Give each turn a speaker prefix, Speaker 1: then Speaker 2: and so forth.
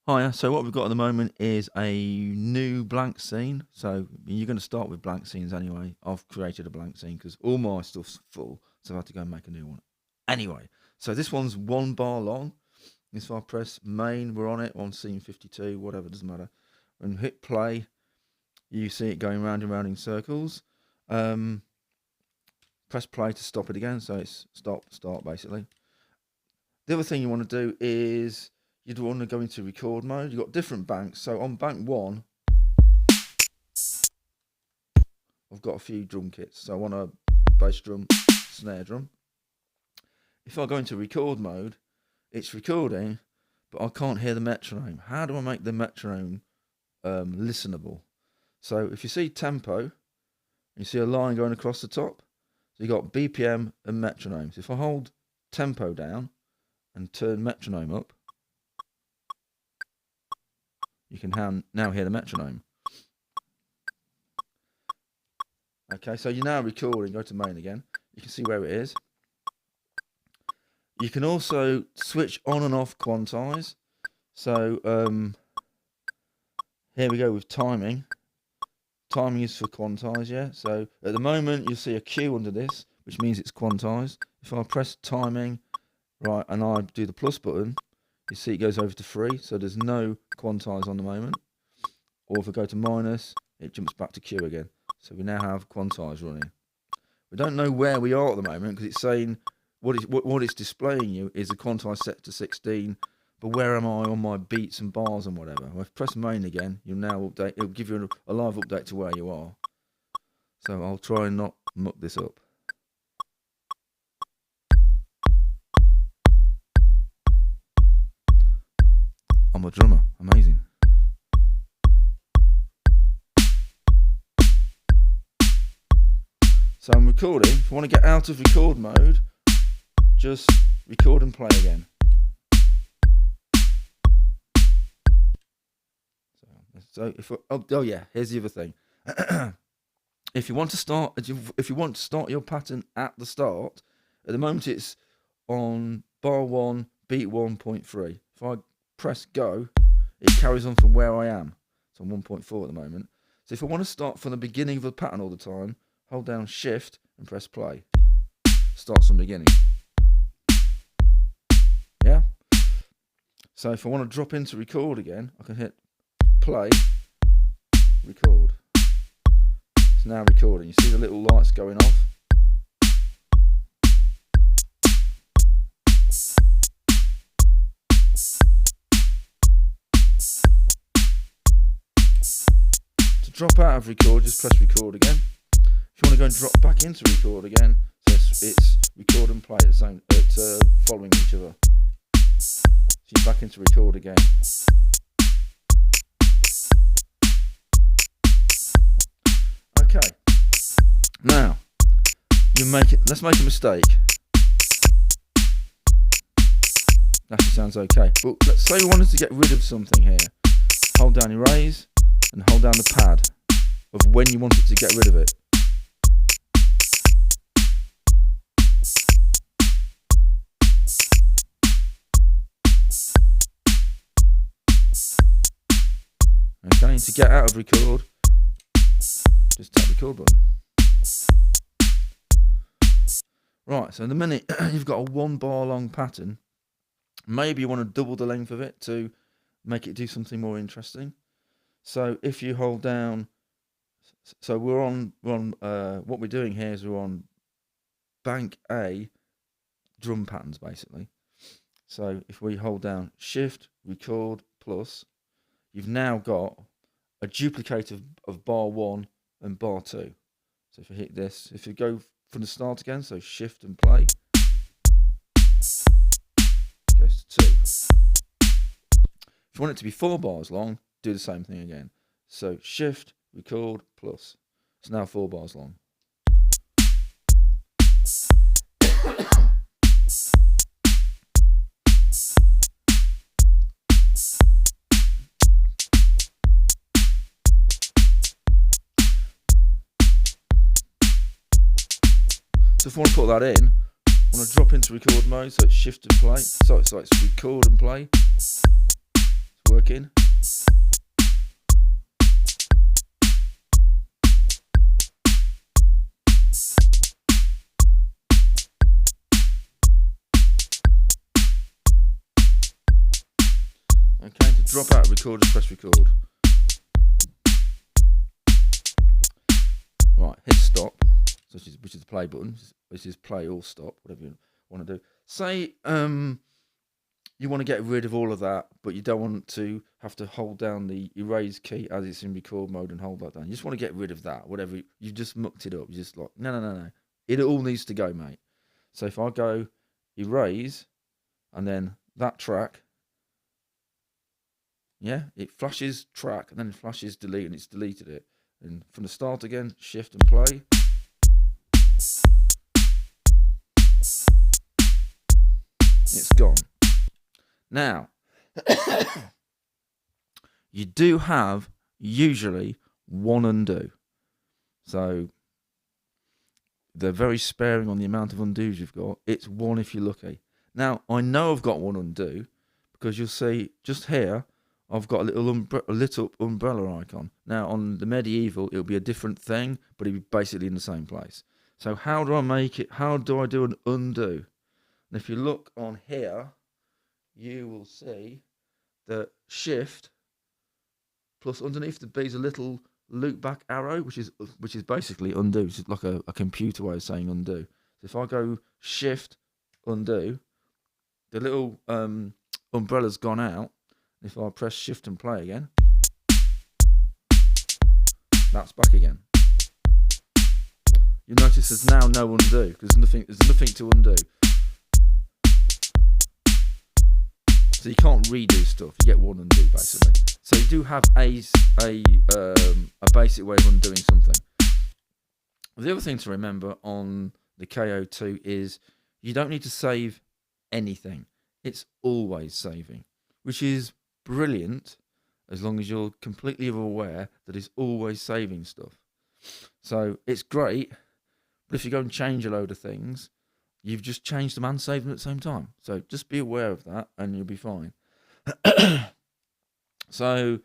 Speaker 1: Hiya, so what we've got at the moment is a new blank scene. So you're going to start with blank scenes anyway. I've created a blank scene because all my stuff's full, so I've had to go and make a new one. Anyway, so this one's 1 bar long. If I press main, we're on it, on scene 52, whatever, doesn't matter. And hit play, you see it going round and round in circles. Press play to stop it again, so it's start basically. The other thing you want to do is you'd want to go into record mode. You've got different banks. So on bank 1, I've got a few drum kits. So I want a bass drum, snare drum. If I go into record mode, it's recording, but I can't hear the metronome. How do I make the metronome listenable? So if you see tempo, you see a line going across the top. So you've got BPM and metronome. So if I hold tempo down and turn metronome up, you can now hear the metronome. Okay, so you're now recording. Go to main again. You can see where it is. You can also switch on and off quantize. So here we go with timing. Timing is for quantize, yeah. So at the moment you'll see a Q under this, which means it's quantized. If I press timing, right, and I do the plus button, you see it goes over to 3, so there's no quantize on the moment. Or if I go to minus, it jumps back to Q again. So we now have quantize running. We don't know where we are at the moment because it's saying what it's displaying you is a quantize set to 16. But where am I on my beats and bars and whatever? Well, if I press main again, you'll now update. It'll give you a live update to where you are. So I'll try and not muck this up. I'm a drummer. Amazing. So I'm recording. If you want to get out of record mode, just record and play again. So here's the other thing. If you want to start your pattern at the start, at the moment it's on bar 1, beat 1.3. If I press go, it carries on from where I am. So I'm 1.4 at the moment. So if I want to start from the beginning of the pattern all the time, hold down shift and press play. Starts from the beginning. Yeah? So if I want to drop into record again, I can hit play, record. It's now recording. You see the little lights going off? To drop out of record, just press record again. If you want to go and drop back into record again, so it's record and play following each other. So you're back into record again. Okay. Now, let's make a mistake. That sounds okay. But let's say we wanted to get rid of something here. Hold down erase and hold down the pad of when you wanted to get rid of it. Okay, to get out of record, just tap the record button. Right, so in the minute you've got a 1 bar long pattern, maybe you want to double the length of it to make it do something more interesting. So if you hold down, so we're on what we're doing here is we're on bank A drum patterns basically. So if we hold down shift, record, plus, you've now got a duplicate of bar 1 and bar 2. So if you hit this, if you go from the start again, so shift and play, it goes to 2. If you want it to be 4 bars long, do the same thing again. So shift, record, plus. It's now 4 bars long. So if I want to put that in, I want to drop into record mode, so it's shift and play. So it's record and play. It's working. Okay, to drop out of record, just press record. Right, hit stop, which is the play button. This is play or stop, whatever you want to do. Say you want to get rid of all of that, but you don't want to have to hold down the erase key as it's in record mode and hold that down. You just want to get rid of that, whatever. You just mucked it up. You just like, no. It all needs to go, mate. So if I go erase and then that track, yeah, it flashes track and then it flashes delete and it's deleted it. And from the start again, shift and play. It's gone. Now, you do have usually one undo. So they're very sparing on the amount of undos you've got. It's one if you're lucky. Now, I know I've got one undo because you'll see just here, I've got a little lit up umbrella icon. Now, on the medieval, it'll be a different thing, but it'll be basically in the same place. So how do I make it? How do I do an undo? And if you look on here, you will see that shift plus underneath the B is a little loop back arrow, which is basically undo. It's like a computer way of saying undo. So if I go shift undo, the little umbrella's gone out. If I press shift and play again, that's back again. You'll notice there's now no undo because there's nothing to undo. So you can't redo stuff. You get one undo basically. So you do have a basic way of undoing something. The other thing to remember on the KO2 is you don't need to save anything. It's always saving, which is brilliant as long as you're completely aware that it's always saving stuff. So it's great, but if you go and change a load of things, you've just changed them and saved them at the same time. So just be aware of that and you'll be fine. So